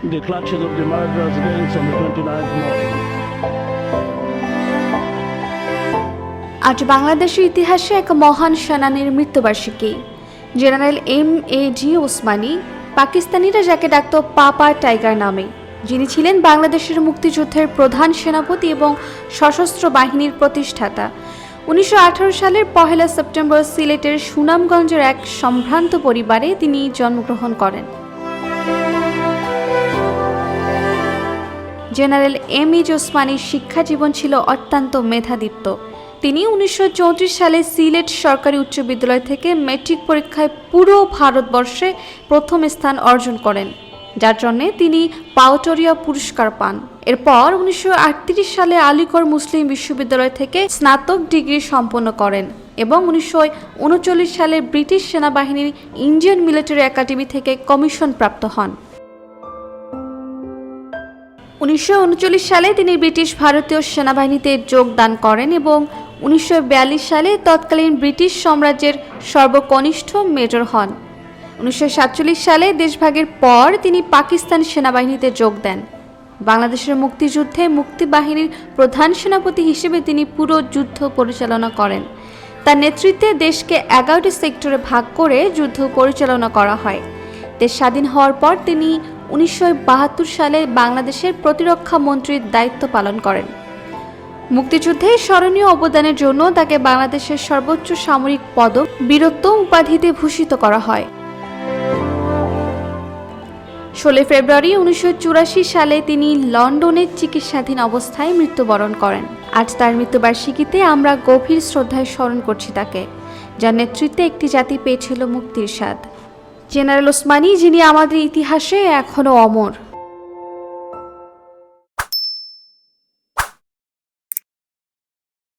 the clutches of the murderers against on the 29th morning. আজ বাংলাদেশের ইতিহাসে এক মহান সেনানীর মৃত্যুবার্ষিকী। জেনারেল এম.এ.জি. ওসমানী, পাকিস্তানিরা যাকে ডাকত পাপা টাইগার নামে, যিনি ছিলেন বাংলাদেশের মুক্তিযুদ্ধের প্রধান সেনাপতি এবং সশস্ত্র বাহিনীর প্রতিষ্ঠাতা। 1918 সালের 1 সেপ্টেম্বর সিলেটের সুনামগঞ্জের এক সম্ভ্রান্ত পরিবারে তিনি জন্মগ্রহণ করেন। জেনারেল এম.এ.জি. ওসমানীর শিক্ষা জীবন ছিল অত্যন্ত মেধাদীপ্ত। তিনি 1934 সালে সিলেট সরকারি উচ্চ বিদ্যালয় থেকে মেট্রিক পরীক্ষায় পুরো ভারতবর্ষে প্রথম স্থান অর্জন করেন, যার জন্যে তিনি পাওটোরিয়া পুরস্কার পান। এরপর 1938 সালে আলিগড় মুসলিম বিশ্ববিদ্যালয় থেকে স্নাতক ডিগ্রি সম্পন্ন করেন এবং 1939 সালে ব্রিটিশ সেনাবাহিনীর ইন্ডিয়ান মিলিটারি একাডেমি থেকে কমিশন প্রাপ্ত হন। 1939 সালে তিনি ব্রিটিশ ভারতীয় সেনাবাহিনীতে যোগদান করেন এবং 1942 সালে তৎকালীন ব্রিটিশ সাম্রাজ্যের সর্বকনিষ্ঠ মেজর হন। 1947 সালে দেশভাগের পর তিনি পাকিস্তান সেনাবাহিনীতে যোগ দেন। বাংলাদেশের মুক্তিযুদ্ধে মুক্তিবাহিনীর প্রধান সেনাপতি হিসেবে তিনি পুরো যুদ্ধ পরিচালনা করেন। তার নেতৃত্বে দেশকে 11টি সেক্টরে ভাগ করে যুদ্ধ পরিচালনা করা হয়। দেশ স্বাধীন হওয়ার পর তিনি 1972 সালে বাংলাদেশের প্রতিরক্ষা মন্ত্রীর দায়িত্ব পালন করেন। মুক্তিযুদ্ধে স্মরণীয় অবদানের জন্য তাকে বাংলাদেশের সর্বোচ্চ সামরিক পদক বীরত্ব উপাধিতে ভূষিত করা হয়। 16 ফেব্রুয়ারি 1984 সালে তিনি লন্ডনে চিকিৎসাধীন অবস্থায় মৃত্যুবরণ করেন। আজ তার মৃত্যুবার্ষিকীতে আমরা গভীর শ্রদ্ধায় স্মরণ করছি তাকে, যার নেতৃত্বে একটি জাতি পেয়েছিল মুক্তির স্বাদ। জেনারেল ওসমানী, যিনি আমাদের ইতিহাসে এখনও অমর।